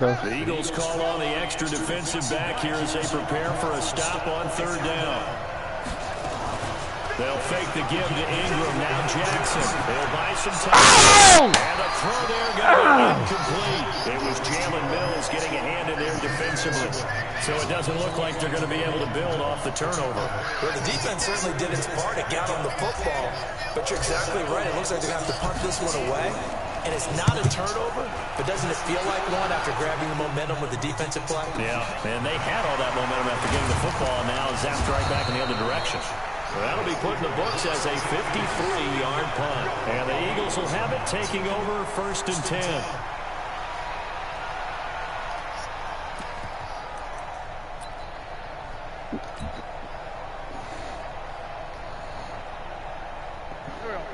The Eagles call on the extra defensive back here as they prepare for a stop on third down. They'll fake the give to Ingram. Now Jackson. They'll buy some time. And the throw there going to be incomplete. It was Jalen Mills getting a hand in there defensively. So it doesn't look like they're going to be able to build off the turnover. Well, the defense certainly did its part. It got on the football. But you're exactly right. It looks like they're going to have to punt this one away. And it's not a turnover, but doesn't it feel like one after grabbing the momentum with the defensive play? Yeah, and they had all that momentum after getting the football, and now zapped right back in the other direction. Well, that'll be put in the books as a 53-yard punt. And the Eagles will have it taking over 1st and 10.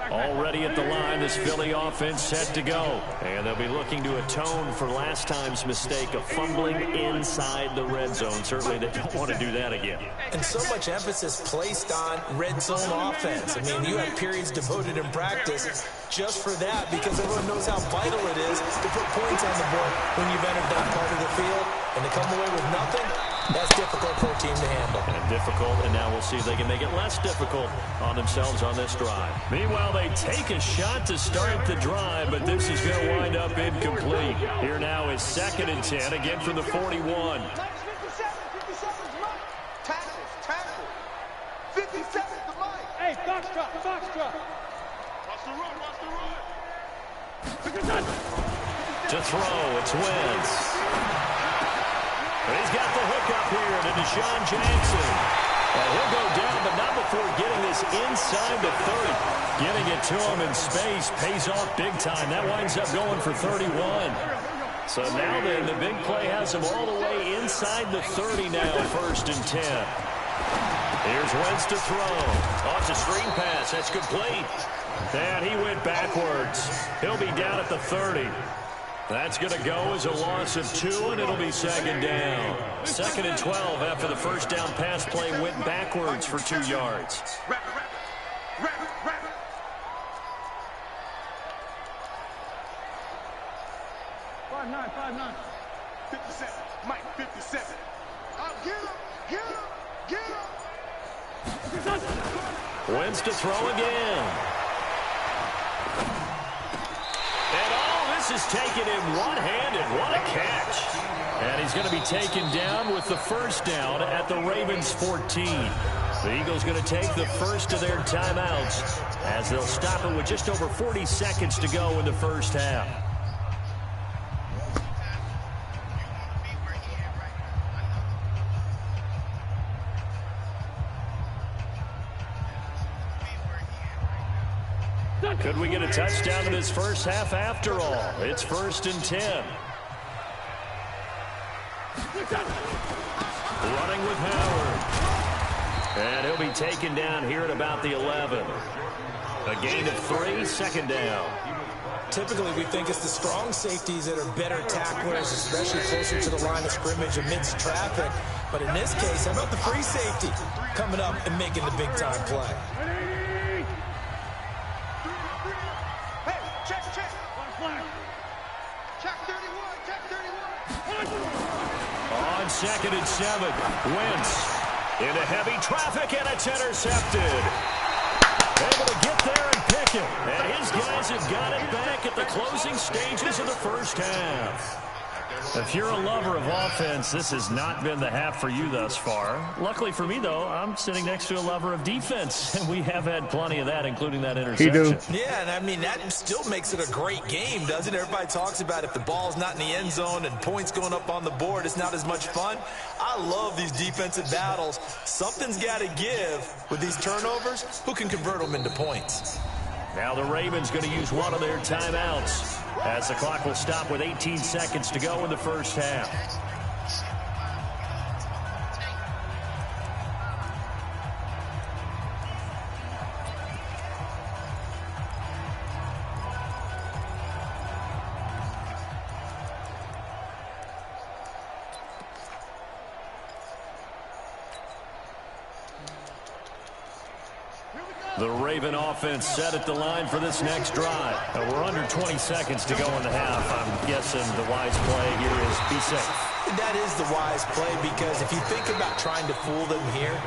Already at the line, this Philly offense set to go. And they'll be looking to atone for last time's mistake of fumbling inside the red zone. Certainly they don't want to do that again. And so much emphasis placed on red zone offense. I mean, you have periods devoted in practice just for that because everyone knows how vital it is to put points on the board when you've entered that part of the field. And to come away with nothing, that's difficult for a team to handle. And difficult, and now we'll see if they can make it less difficult on themselves on this drive. Meanwhile, they take a shot to start the drive, but this is going to wind up incomplete. Here now is 2nd and 10, again from the 41. 57 to Mike. Hey, Foxtrot. Watch the run. To throw, it's Wentz. But he's got the hook up here to Deshaun Jackson. And he'll go down, but not before getting this inside the 30. Getting it to him in space pays off big time. That winds up going for 31. So now then, the big play has him all the way inside the 30 now, 1st and 10. Here's Wentz to throw. Off the screen pass. That's complete. And he went backwards. He'll be down at the 30. That's going to go as a loss of 2, and it'll be 2nd down. 2nd and 12 after the first down pass play went backwards for 2 yards. Wrap it. 5'9". 57. Mike, 57. Get him. Wentz to throw again. This is taken in one-handed. What a catch. And he's going to be taken down with the first down at the Ravens 14. The Eagles going to take the first of their timeouts as they'll stop it with just over 40 seconds to go in the first half. Could we get a touchdown in this first half after all? It's 1st and 10. Running with Howard. And he'll be taken down here at about the 11. A gain of 3, 2nd down. Typically, we think it's the strong safeties that are better tacklers, especially closer to the line of scrimmage amidst traffic. But in this case, how about the free safety coming up and making the big-time play? On 2nd and 7, Wentz into heavy traffic, and it's intercepted. Able to get there and pick it. And his guys have got it back at the closing stages of the first half. If you're a lover of offense, this has not been the half for you thus far. Luckily for me, though, I'm sitting next to a lover of defense, and we have had plenty of that, including that interception. Yeah, and I mean, that still makes it a great game, doesn't it? Everybody talks about if the ball's not in the end zone and points going up on the board, it's not as much fun. I love these defensive battles. Something's got to give with these turnovers. Who can convert them into points? Now the Ravens going to use one of their timeouts as the clock will stop with 18 seconds to go in the first half. Here we go. The Raven offense set at the line for this next drive. We're under 20 seconds to go in the half. I'm guessing the wise play here is be safe. That is the wise play, because if you think about trying to fool them here,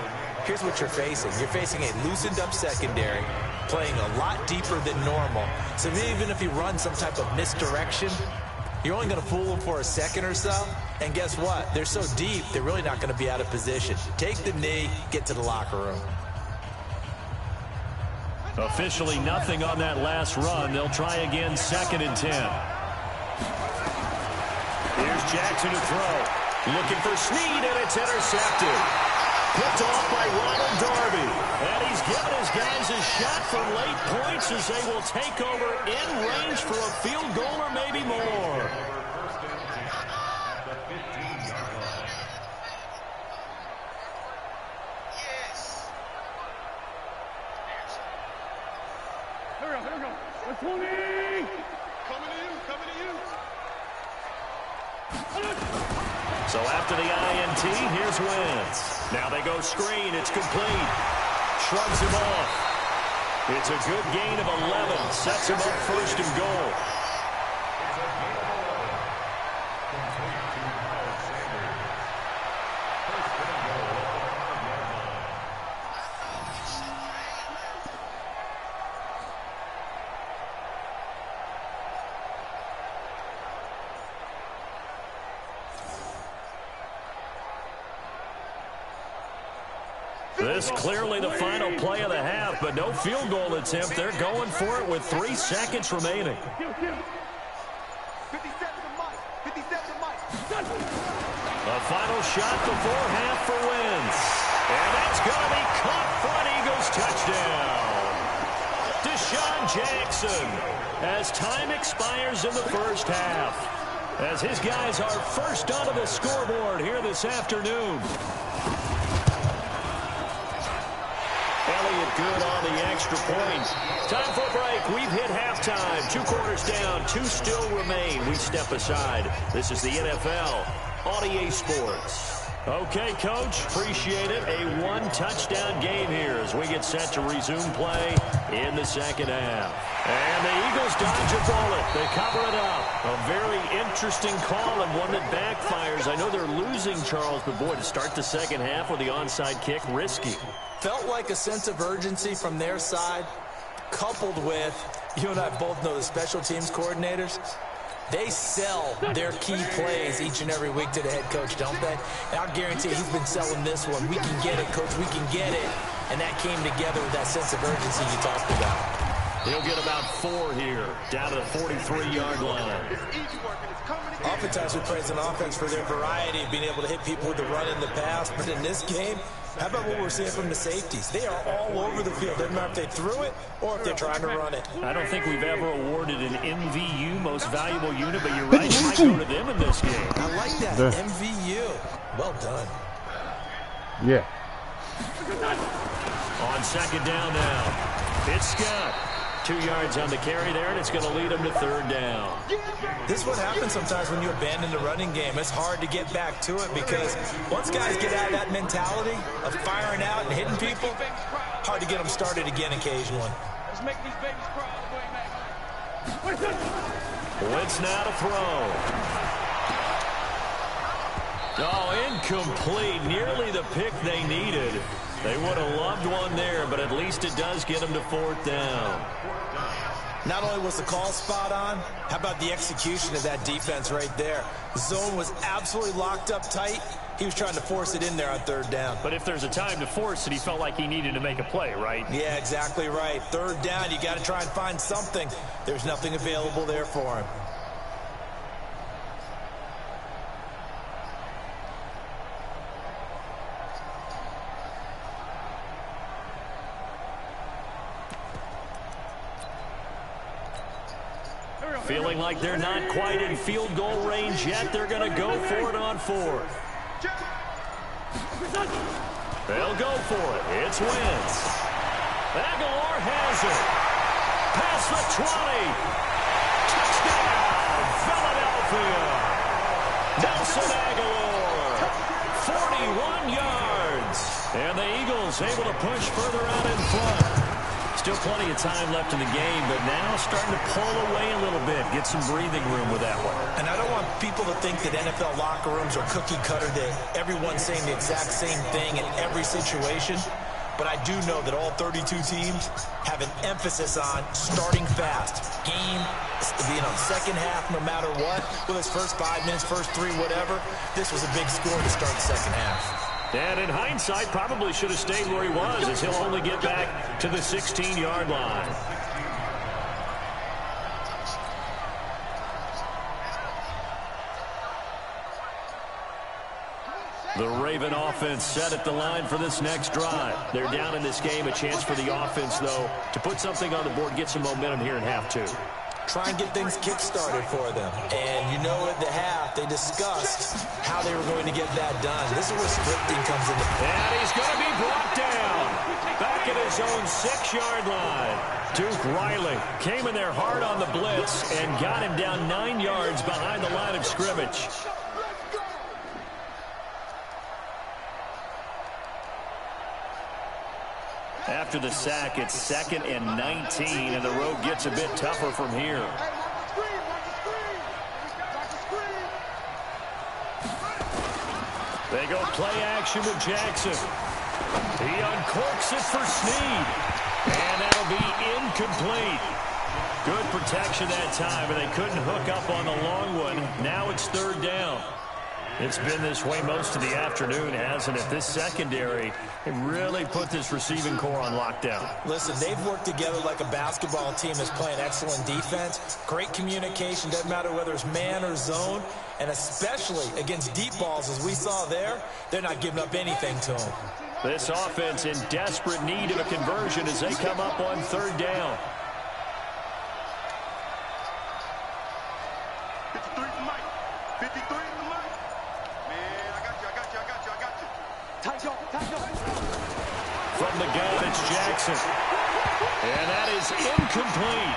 here's what you're facing. You're facing a loosened up secondary, playing a lot deeper than normal. So even if you run some type of misdirection, you're only going to fool them for a second or so. And guess what? They're so deep, they're really not going to be out of position. Take the knee, get to the locker room. Officially nothing on that last run. They'll try again, 2nd and 10. Here's Jackson to throw. Looking for Snead, and it's intercepted. Picked off by Ronald Darby. And he's given his guys a shot for late points as they will take over in range for a field goal or maybe more. Coming to you. So after the INT, here's Wentz. Now they go screen. It's complete. Shrugs him off. It's a good gain of 11. Sets him up 1st and goal. This clearly the final play of the half, but no field goal attempt. They're going for it with 3 seconds remaining. 57 to Mike. 57 to Mike. A final shot before half for Wentz. And that's going to be caught front. Eagles touchdown. Deshaun Jackson as time expires in the first half. As his guys are first onto the scoreboard here this afternoon. Elliott good on the extra point. Time for a break. We've hit halftime. 2 quarters down. 2 still remain. We step aside. This is the NFL on EA Sports. Okay, Coach. Appreciate it. A 1-touchdown game here as we get set to resume play in the second half. And the Eagles dodge a bullet. They cover it up. A very interesting call and one that backfires. I know they're losing, Charles, but boy, to start the second half with the onside kick, risky. Felt like a sense of urgency from their side, coupled with, you and I both know the special teams coordinators, they sell their key plays each and every week to the head coach, don't they? And I'll guarantee he's been selling this one. We can get it, Coach, we can get it. And that came together with that sense of urgency you talked about. He'll get about 4 here, down to the 43-yard line. Oftentimes we praise an offense for their variety of being able to hit people with the run in the pass, but in this game, how about what we're seeing from the safeties? They are all over the field. Doesn't matter if they threw it or if they're trying to run it. I don't think we've ever awarded an MVU, most valuable unit, but you're right, it might go to them in this game. I like that, MVU. Well done. Yeah. On second down now, it's Scott. 2 yards on the carry there, and it's going to lead him to 3rd down. This is what happens sometimes when you abandon the running game. It's hard to get back to it because once guys get out of that mentality of firing out and hitting people, hard to get them started again occasionally. Let's make these babies cry all the way back. Wentz now to throw. Oh, incomplete. Nearly the pick they needed. They would have loved one there, but at least it does get them to 4th down. Not only was the call spot on, how about the execution of that defense right there? The zone was absolutely locked up tight. He was trying to force it in there on 3rd down. But if there's a time to force it, he felt like he needed to make a play, right? Yeah, exactly right. 3rd down, you got to try and find something. There's nothing available there for him. Feeling like they're not quite in field goal range yet. They're going to go for it on 4th. They'll go for it. It's Wentz. Aguilar has it. Past the 20. Touchdown, Philadelphia. Nelson Aguilar. 41 yards. And the Eagles able to push further out in front. Still plenty of time left in the game, but now starting to pull away a little bit. Get some breathing room with that one. And I don't want people to think that NFL locker rooms are cookie cutter, that everyone's saying the exact same thing in every situation. But I do know that all 32 teams have an emphasis on starting fast. Game, second half, no matter what. Whether it's first 5 minutes, first 3, whatever. This was a big score to start the second half. And in hindsight, probably should have stayed where he was, as he'll only get back to the 16-yard line. The Raven offense set at the line for this next drive. They're down in this game. A chance for the offense, though, to put something on the board, get some momentum here in half two. Try and get things kick-started for them. And you know at the half, they discussed how they were going to get that done. This is where scripting comes into play. And he's going to be brought down back at his own 6-yard line. Duke Riley came in there hard on the blitz and got him down 9 yards behind the line of scrimmage. After the sack, it's 2nd and 19, and the road gets a bit tougher from here. They go play action with Jackson. He uncorks it for Snead, and that'll be incomplete. Good protection that time, and they couldn't hook up on the long one. Now it's 3rd down. It's been this way most of the afternoon, hasn't it? This secondary really put this receiving core on lockdown. Listen, they've worked together like a basketball team that's playing excellent defense. Great communication, doesn't matter whether it's man or zone. And especially against deep balls, as we saw there, they're not giving up anything to them. This offense in desperate need of a conversion as they come up on 3rd down. 53 for Mike. 53 for Mike. Man, I got you. Tight go. From the gun, it's Jackson. And that is incomplete.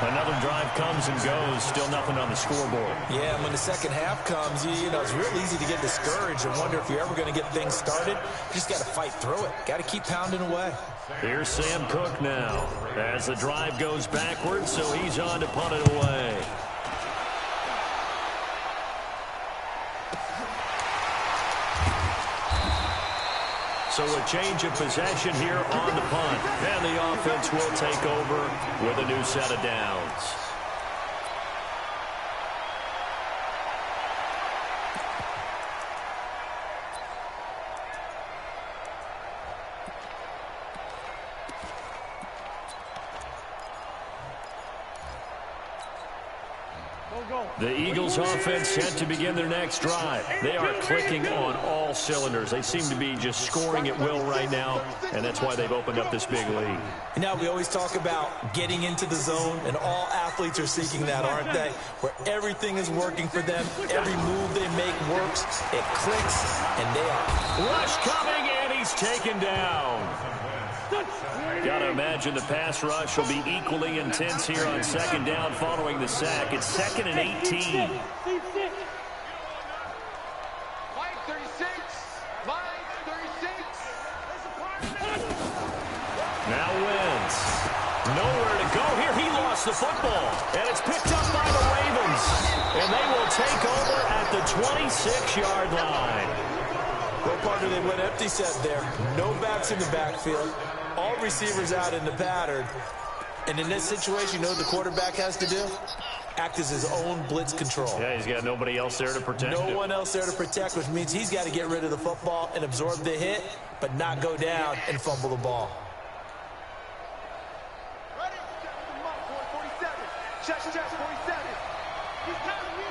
Another drive comes and goes. Still nothing on the scoreboard. Yeah, and when the second half comes, you know, it's real easy to get discouraged and wonder if you're ever going to get things started. You just got to fight through it. Got to keep pounding away. Here's Sam Cook now as the drive goes backwards, so he's on to punt it away. So a change of possession here on the punt. And the offense will take over with a new set of downs. The Eagles offense set to begin their next drive. They are clicking on all cylinders. They seem to be just scoring at will right now, and that's why they've opened up this big lead. Now, we always talk about getting into the zone, and all athletes are seeking that, aren't they? Where everything is working for them. Every move they make works. It clicks, and they are. Rush coming, and he's taken down. Got to imagine the pass rush will be equally intense here on 2nd down following the sack. It's 2nd and 18. Now wins. Nowhere to go here. He lost the football, and it's picked up by the Ravens. And they will take over at the 26-yard line. Well, partner, they went empty set there. No backs in the backfield. All receivers out in the pattern. And in this situation, you know what the quarterback has to do? Act as his own blitz control. Yeah, he's got nobody else there to protect him. No one else there to protect, which means he's got to get rid of the football and absorb the hit, but not go down and fumble the ball. Ready? 47. Check, 47. He's counting you.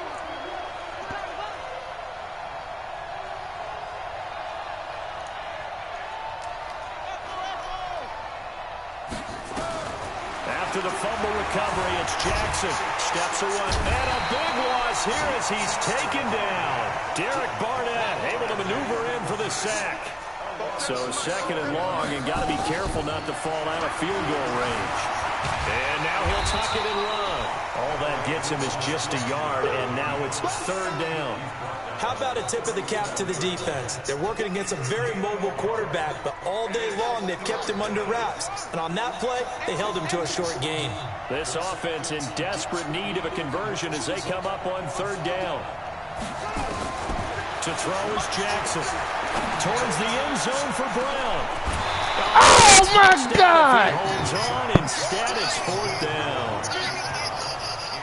After the fumble recovery, it's Jackson. Steps away. And a big loss here as he's taken down. Derek Barnett able to maneuver in for the sack. So 2nd and long, and got to be careful not to fall out of field goal range. And now he'll tuck it and run. All that gets him is just a yard, and now it's 3rd down. How about a tip of the cap to the defense? They're working against a very mobile quarterback, but all day long they've kept him under wraps. And on that play, they held him to a short gain. This offense in desperate need of a conversion as they come up on third down. To throw is Jackson. Towards the end zone for Brown. Oh, my God! He holds on. Instead, it's fourth down.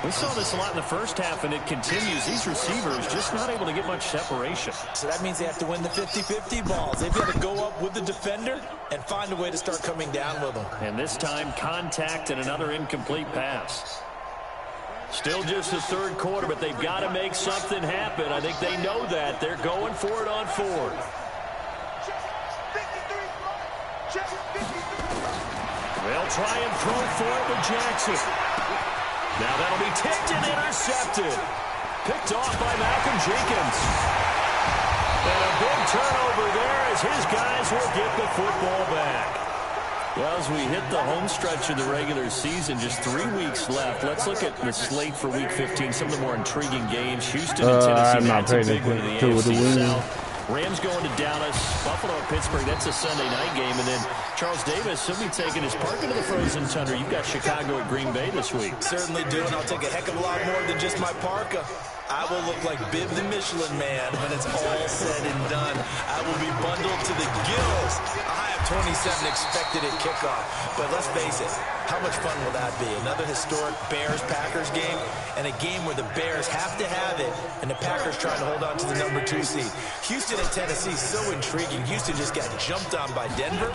We saw this a lot in the first half, and it continues. These receivers just not able to get much separation. So that means they have to win the 50-50 balls. They've got to go up with the defender and find a way to start coming down with them. And this time, contact and another incomplete pass. Still just the third quarter, but they've got to make something happen. I think they know that. They're going for it on fourth. They'll try and throw for it with Jackson. Now that'll be tipped and intercepted. Picked off by Malcolm Jenkins. And a big turnover there as his guys will get the football back. Well, as we hit the home stretch of the regular season, just 3 weeks left. Let's look at the slate for Week 15, some of the more intriguing games. Houston and Tennessee, that's a big one in the AFC South. Rams going to Dallas, Buffalo, Pittsburgh. That's a Sunday night game. And then Charles Davis, he'll be taking his parka to the frozen tundra. You've got Chicago at Green Bay this week. Certainly do, and I'll take a heck of a lot more than just my parka. I will look like Bib the Michelin Man when it's all said and done. I will be bundled to the gills. A high of 27 expected at kickoff. But let's face it, how much fun will that be? Another historic Bears-Packers game, and a game where the Bears have to have it, and the Packers trying to hold on to the number 2 seed. Houston and Tennessee, so intriguing. Houston just got jumped on by Denver.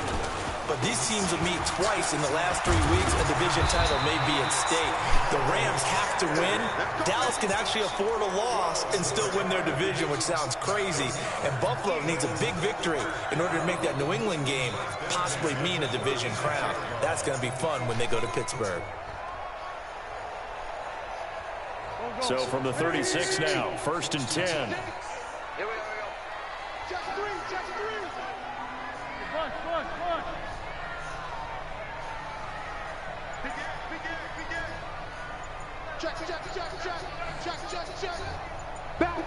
But these teams will meet twice in the last 3 weeks. A division title may be at stake. The Rams have to win. Dallas can actually afford a loss and still win their division, which sounds crazy. And Buffalo needs a big victory in order to make that New England game possibly mean a division crown. That's going to be fun when they go to Pittsburgh. So from the 36 now, 1st and 10. Here we go. Just three. Come on. Begin. Check. Back.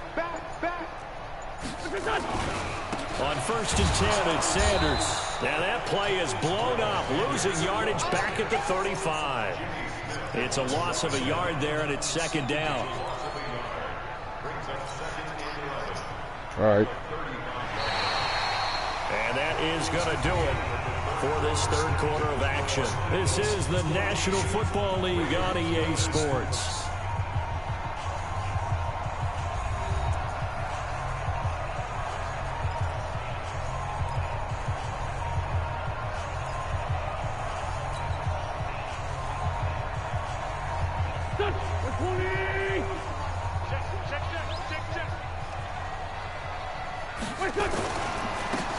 On 1st and 10, it's Sanders. Now that play is blown up, losing yardage back at the 35. It's a loss of a yard there, and it's 2nd down. All right. And that is going to do it for this third quarter of action. This is the National Football League on EA Sports.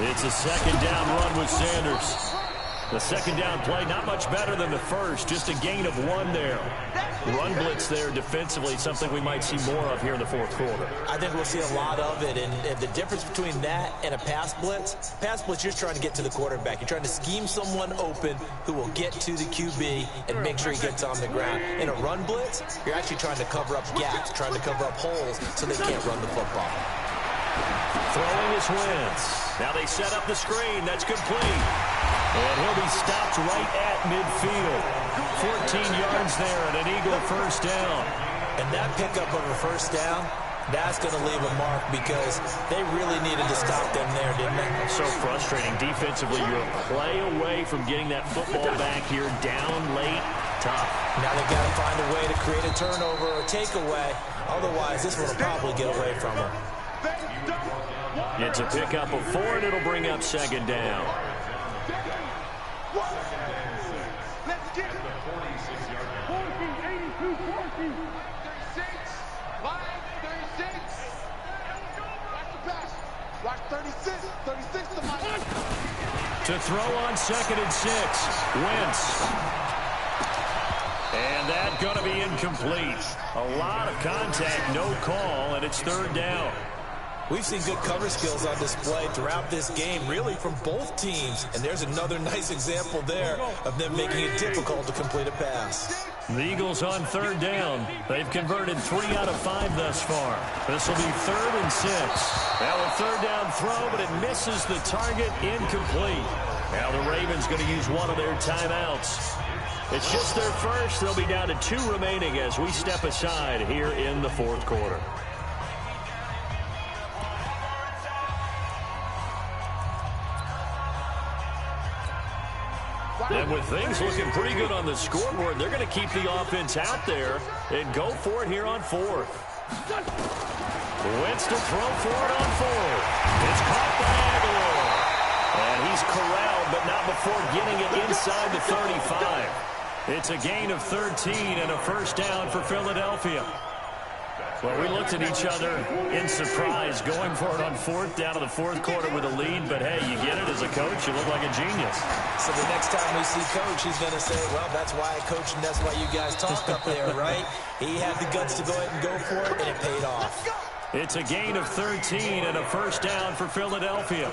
It's a 2nd down run with Sanders. The 2nd down play, not much better than the first, just a gain of 1 there. Run blitz there defensively, something we might see more of here in the 4th quarter. I think we'll see a lot of it, and the difference between that and a pass blitz, you're just trying to get to the quarterback. You're trying to scheme someone open who will get to the QB and make sure he gets on the ground. In a run blitz, you're actually trying to cover up gaps, trying to cover up holes so they can't run the football. Throwing is Wentz. Now they set up the screen. That's complete. And he'll be stopped right at midfield. 14 yards there and an Eagle 1st down. And that pickup of a 1st down, that's going to leave a mark because they really needed to stop them there, didn't they? So frustrating. Defensively, you're a play away from getting that football back here. Down late, tough. Now they've got to find a way to create a turnover or takeaway. Otherwise, this one will probably get away from them. It's a pickup of 4, and it'll bring up 2nd down. Let's get it. 82, 36. Line 36. Watch the pass. Watch 36. 36 to Mike. To throw on 2nd and 6. Wentz. And that's going to be incomplete. A lot of contact, no call, and it's 3rd down. We've seen good cover skills on display throughout this game, really from both teams. And there's another nice example there of them making it difficult to complete a pass. The Eagles on third down. They've converted 3 out of 5 thus far. This will be 3rd and 6. Now a third down throw, but it misses the target, incomplete. Now the Ravens going to use one of their timeouts. It's just their first. They'll be down to 2 remaining as we step aside here in the 4th quarter. And with things looking pretty good on the scoreboard, they're going to keep the offense out there and go for it here on 4th. Wentz to throw for it on 4th. It's caught by Aguilar. And he's corralled, but not before getting it inside the 35. It's a gain of 13 and a first down for Philadelphia. Well, we looked at each other in surprise going for it on 4th down to the 4th quarter with a lead. But, hey, you get it as a coach. You look like a genius. So the next time we see Coach, he's going to say, well, that's why I coach and that's why you guys talk up there, right? He had the guts to go ahead and go for it, and it paid off. It's a gain of 13 and a first down for Philadelphia.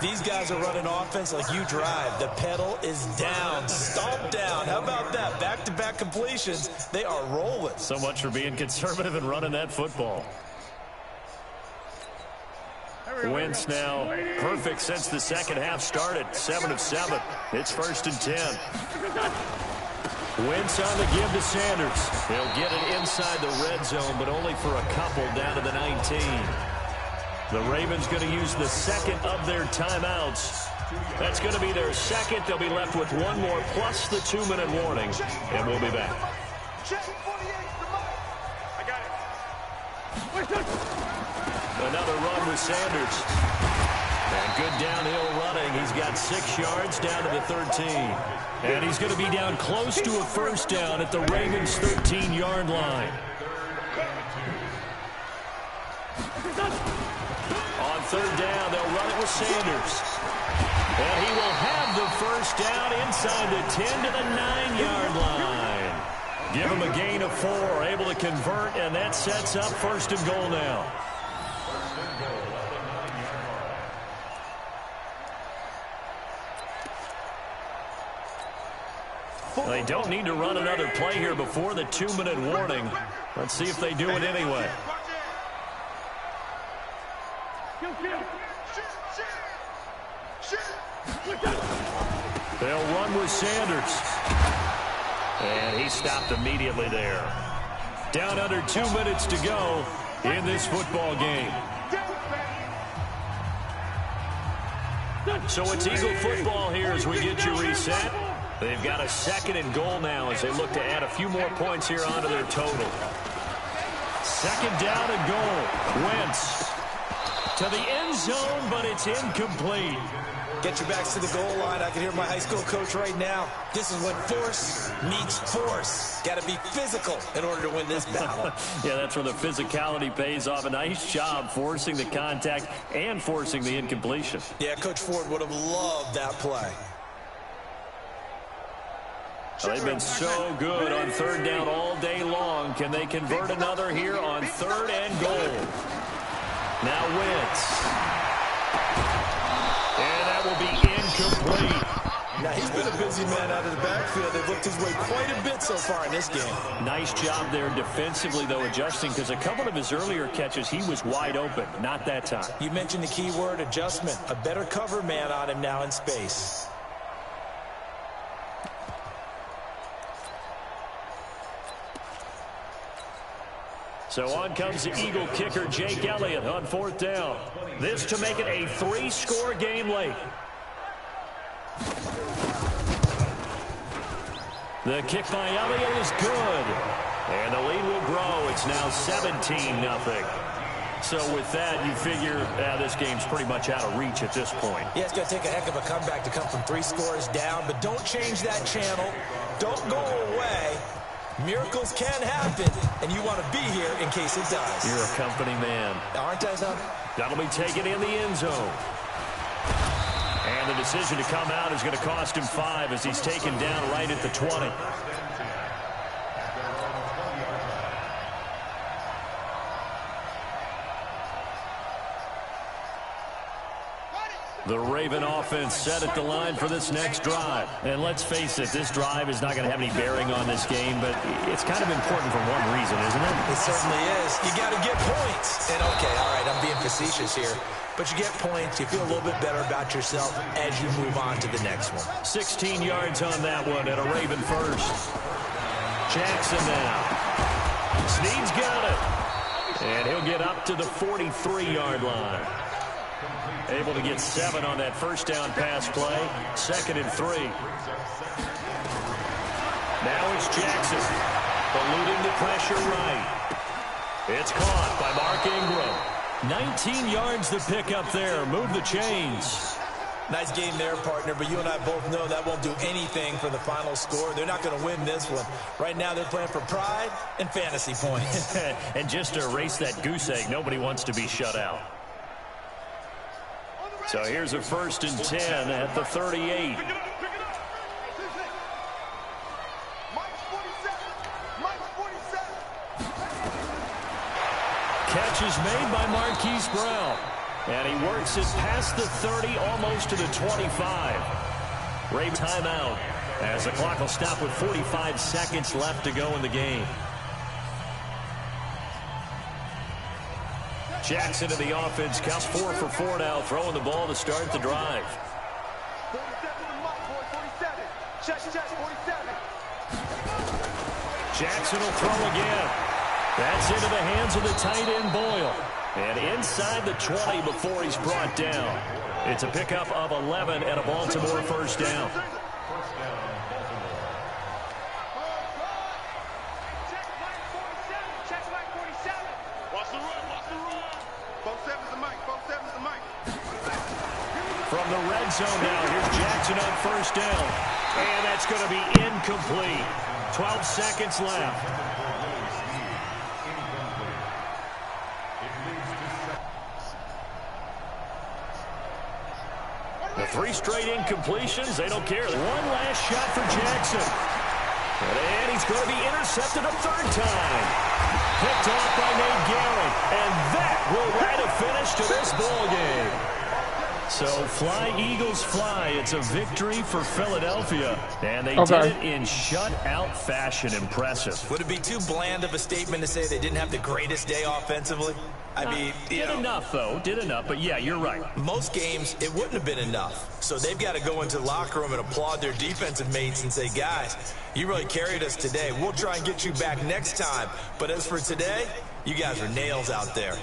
These guys are running offense like you drive. The pedal is down, stomped down. How about that? Back-to-back completions. They are rolling. So much for being conservative and running that football. Wentz now perfect since the second half started. 7 of 7. It's 1st and 10. Wentz on the give to Sanders. He'll get it inside the red zone, but only for a couple down to the 19. The Ravens going to use the second of their timeouts. That's going to be their second. They'll be left with one more plus the 2-minute warning, and we'll be back. Another run with Sanders. And good downhill running. He's got 6 yards down to the 13. And he's going to be down close to a first down at the Ravens' 13-yard line. On third down, they'll run it with Sanders. And he will have the first down inside the 10 to the 9-yard line. Give him a gain of 4, able to convert, and that sets up 1st and goal now. They don't need to run another play here before the 2-minute warning. Let's see if they do it anyway. They'll run with Sanders. And he stopped immediately there. Down under 2 minutes to go in this football game. So it's Eagle football here as we get you reset. They've got a 2nd and goal now as they look to add a few more points here onto their total. 2nd down and goal. Wentz to the end zone, but it's incomplete. Get your backs to the goal line. I can hear my high school coach right now. This is when force meets force. Got to be physical in order to win this battle. Yeah, that's where the physicality pays off. A nice job forcing the contact and forcing the incompletion. Yeah, Coach Ford would have loved that play. They've been so good on third down all day long. Can they convert another here on 3rd and goal? Now Wentz. And that will be incomplete. Now, he's been a busy man out of the backfield. They've looked his way quite a bit so far in this game. Nice job there defensively, though, adjusting, because a couple of his earlier catches, he was wide open. Not that time. You mentioned the key word, adjustment. A better cover man on him now in space. So on comes the Eagle kicker, Jake Elliott, on 4th down. This to make it a 3-score game late. The kick by Elliott is good. And the lead will grow. It's now 17-0. So with that, you figure this game's pretty much out of reach at this point. Yeah, it's going to take a heck of a comeback to come from 3 scores down. But don't change that channel. Don't go away. Miracles can happen, and you want to be here in case it does. You're a company man. Aren't I, son? That'll be taken in the end zone. And the decision to come out is going to cost him 5 as he's taken down right at the 20. The Raven offense set at the line for this next drive. And let's face it, this drive is not going to have any bearing on this game, but it's kind of important for one reason, isn't it? It certainly is. You got to get points. And okay, all right, I'm being facetious here. But you get points, you feel a little bit better about yourself as you move on to the next one. 16 yards on that one and a Raven first. Jackson now. Snead's got it. And he'll get up to the 43-yard line. Able to get 7 on that first down pass play. 2nd and 3. Now it's Jackson. Eluding the pressure right. It's caught by Mark Ingram. 19 yards to pick up there. Move the chains. Nice game there, partner, but you and I both know that won't do anything for the final score. They're not going to win this one. Right now they're playing for pride and fantasy points. And just to erase that goose egg, nobody wants to be shut out. So here's a 1st and 10 at the 38. Catch is made by Marquise Brown. And he works it past the 30, almost to the 25. Ray timeout as the clock will stop with 45 seconds left to go in the game. Jackson in the offense counts 4 for 4 now, throwing the ball to start the drive. 47. Check, 47. Jackson will throw again. That's into the hands of the tight end Boyle. And inside the 20 before he's brought down. It's a pickup of 11 and a Baltimore first down. From the red zone now, here's Jackson on first down. And that's going to be incomplete. 12 seconds left. The 3 straight incompletions, they don't care. One last shot for Jackson. And he's going to be intercepted a 3rd time. Picked off by Nate Garrett. And that will write a finish to this ball game. So fly, Eagles, fly. It's a victory for Philadelphia. And they did it in shutout fashion. Impressive. Would it be too bland of a statement to say they didn't have the greatest day offensively? I mean, did enough, though. Did enough. But, yeah, you're right. Most games, it wouldn't have been enough. So they've got to go into the locker room and applaud their defensive mates and say, guys, you really carried us today. We'll try and get you back next time. But as for today, you guys are nails out there.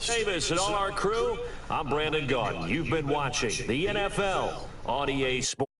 Davis and all our crew, I'm Brandon Gaudin. You've been watching the NFL on EA Sports.